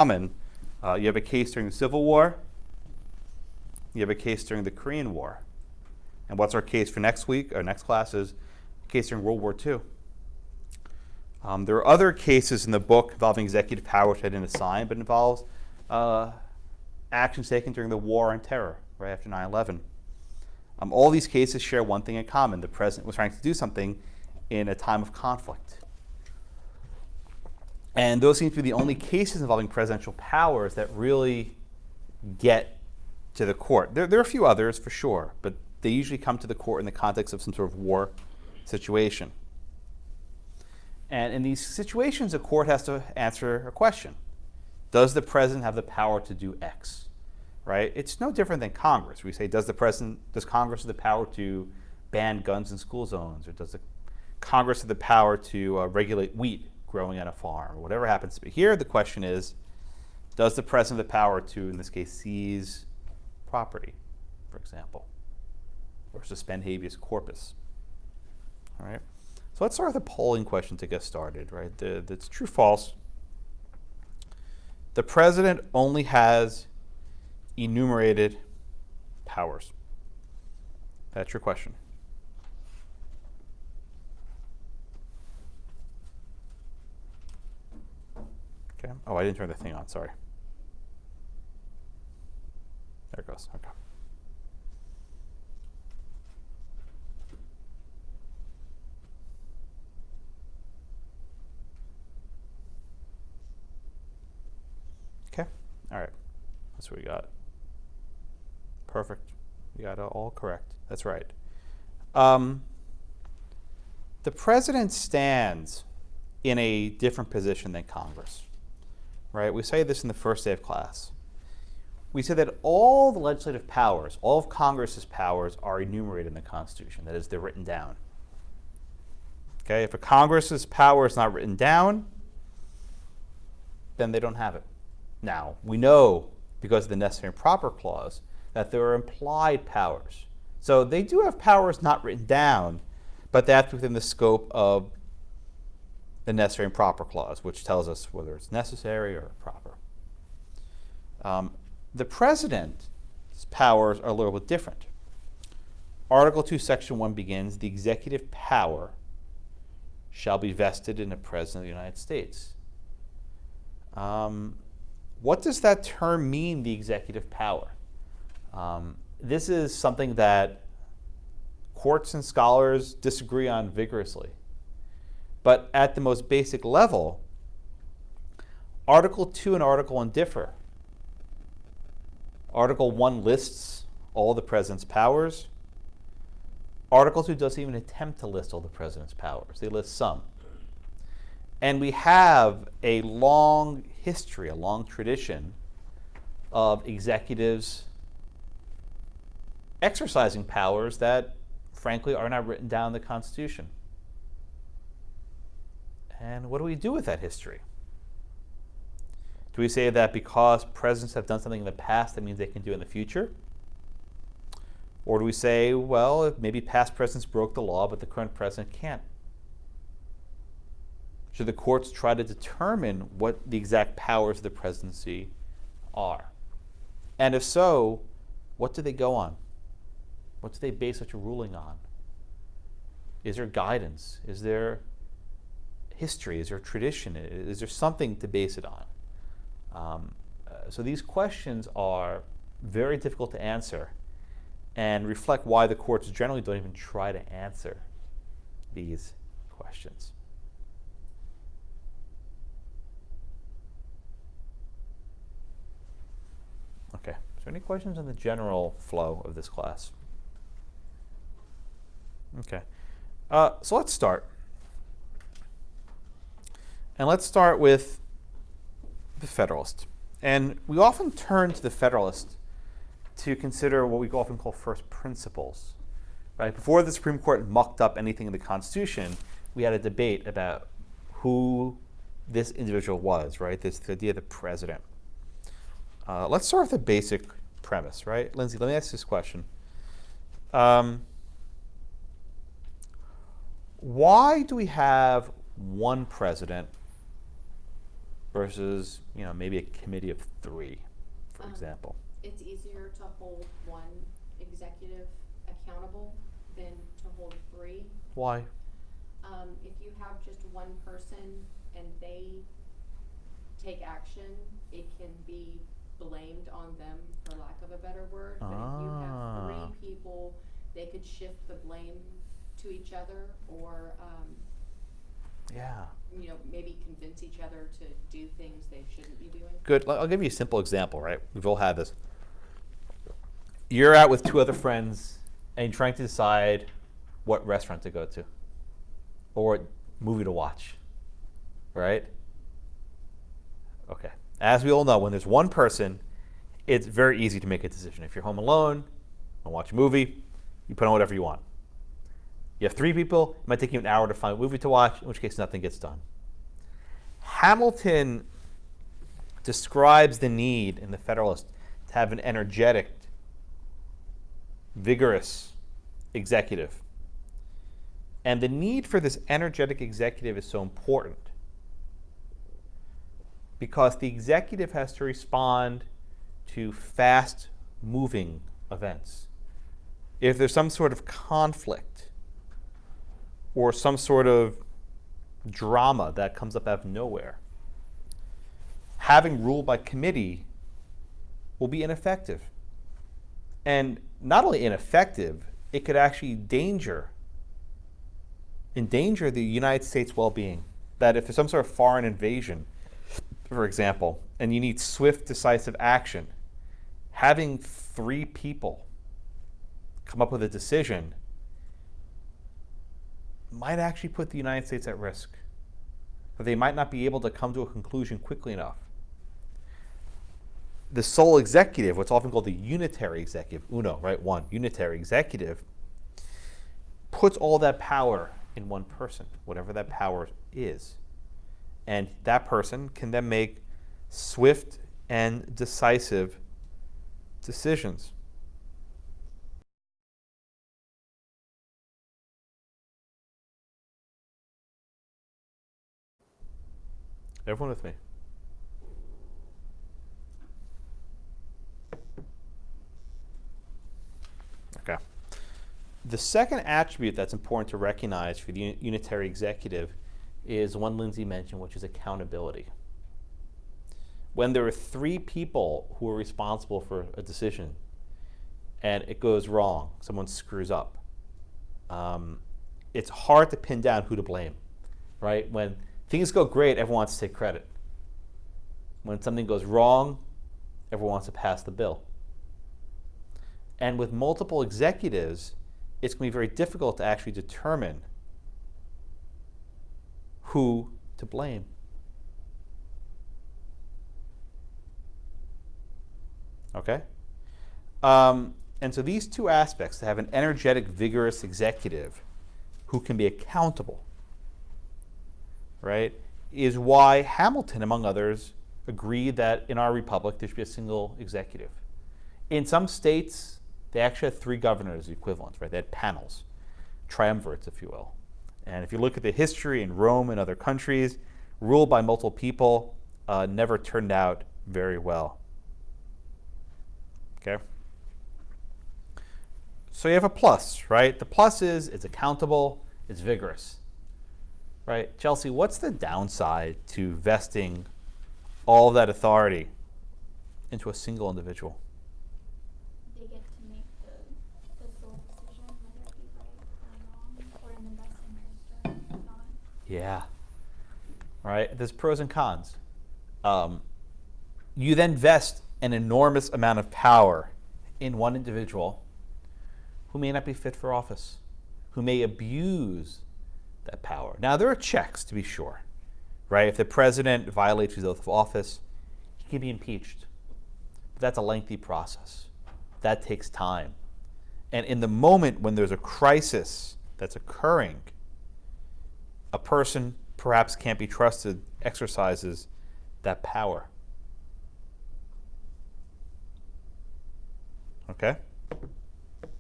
common. You have a case during the Civil War. You have a case during the Korean War. And what's our case for next week, or next class, is a case during World War II. There are other cases in the book involving executive power which I didn't assign, but involves actions taken during the War on Terror, right after 9/11. All these cases share one thing in common. The president was trying to do something in a time of conflict. And those seem to be the only cases involving presidential powers that really get to the court. There are a few others for sure, but they usually come to the court in the context of some sort of war situation. And in these situations, a court has to answer a question. Does the president have the power to do X? Right? It's no different than Congress. We say, does Congress have the power to ban guns in school zones? Or does the Congress have the power to regulate wheat growing on a farm? Or whatever happens to be. Here, the question is, does the president have the power to, in this case, seize property, for example, or suspend habeas corpus? All right. So let's start with a polling question to get started, right? It's true, false. The president only has enumerated powers. That's your question. Okay. Oh, I didn't turn the thing on, sorry. There it goes, okay. Okay, all right, that's what we got. Perfect, you got it all correct, that's right. The president stands in a different position than Congress, right? We say this in the first day of class. We say that all the legislative powers, all of Congress's powers are enumerated in the Constitution. That is, they're written down. Okay, if a Congress's power is not written down, then they don't have it. Now, we know, because of the necessary and proper clause, that there are implied powers. So they do have powers not written down, but that's within the scope of the necessary and proper clause, which tells us whether it's necessary or proper. The president's powers are a little bit different. Article 2, Section 1 begins, the executive power shall be vested in the President of the United States. What does that term mean, the executive power? This is something that courts and scholars disagree on vigorously. But at the most basic level, Article 2 and Article 1 differ. Article 1 lists all the president's powers. Article 2 doesn't even attempt to list all the president's powers. They list some. And we have a long history, a long tradition of executives exercising powers that, frankly, are not written down in the Constitution. And what do we do with that history? Do we say that because presidents have done something in the past, that means they can do it in the future? Or do we say, well, maybe past presidents broke the law, but the current president can't? Should the courts try to determine what the exact powers of the presidency are? And if so, what do they go on? What do they base such a ruling on? Is there guidance? Is there history? Is there tradition? Is there something to base it on? So these questions are very difficult to answer and reflect why the courts generally don't even try to answer these questions. Okay, is there any questions on the general flow of this class? Okay, so let's start. And let's start with the Federalist. And we often turn to the Federalist to consider what we often call first principles. Right? Before the Supreme Court mucked up anything in the Constitution, we had a debate about who this individual was, right? This idea of the president. Let's start with a basic premise, right? Lindsay, let me ask you this question. Why do we have one president versus, maybe a committee of 3, for example. It's easier to hold one executive accountable than to hold 3. Why? If you have just one person and they take action, it can be blamed on them, for lack of a better word. But if you have 3 people, they could shift the blame to each other, or maybe convince each other to do things they shouldn't be doing. Good. I'll give you a simple example, right? We've all had this. You're out with 2 other friends and you're trying to decide what restaurant to go to or what movie to watch, right? Okay. As we all know, when there's one person, it's very easy to make a decision. If you're home alone and watch a movie, you put on whatever you want. You have 3 people, it might take you an hour to find a movie to watch, in which case nothing gets done. Hamilton describes the need in the Federalists to have an energetic, vigorous executive. And the need for this energetic executive is so important because the executive has to respond to fast-moving events. If there's some sort of conflict or some sort of drama that comes up out of nowhere, having rule by committee will be ineffective. And not only ineffective, it could actually endanger the United States' well-being. That if there's some sort of foreign invasion, for example, and you need swift, decisive action, having 3 people come up with a decision might actually put the United States at risk. That they might not be able to come to a conclusion quickly enough. The sole executive, what's often called the unitary executive, uno, right, one, unitary executive, puts all that power in one person, whatever that power is. And that person can then make swift and decisive decisions. Everyone with me? Okay. The second attribute that's important to recognize for the unitary executive is one Lindsay mentioned, which is accountability. When there are 3 people who are responsible for a decision and it goes wrong, someone screws up, it's hard to pin down who to blame, right? When things go great, everyone wants to take credit. When something goes wrong, everyone wants to pass the bill. And with multiple executives, it's going to be very difficult to actually determine who to blame. Okay? And so these 2 aspects, to have an energetic, vigorous executive who can be accountable, right, is why Hamilton, among others, agreed that in our republic there should be a single executive. In some states, they actually had 3 governors equivalent, right? They had panels, triumvirates, if you will. And if you look at the history in Rome and other countries, rule by multiple people never turned out very well. Okay? So you have a plus, right? The plus is it's accountable, it's vigorous. Right? Chelsea, what's the downside to vesting all of that authority into a single individual? They get to make the sole decision, whether it be right or wrong, or in the best interest or not. Yeah. All right. There's pros and cons. You then vest an enormous amount of power in one individual who may not be fit for office, who may abuse that power. Now, there are checks, to be sure, right? If the president violates his oath of office, he can be impeached. But that's a lengthy process. That takes time. And in the moment when there's a crisis that's occurring, a person perhaps can't be trusted exercises that power. Okay?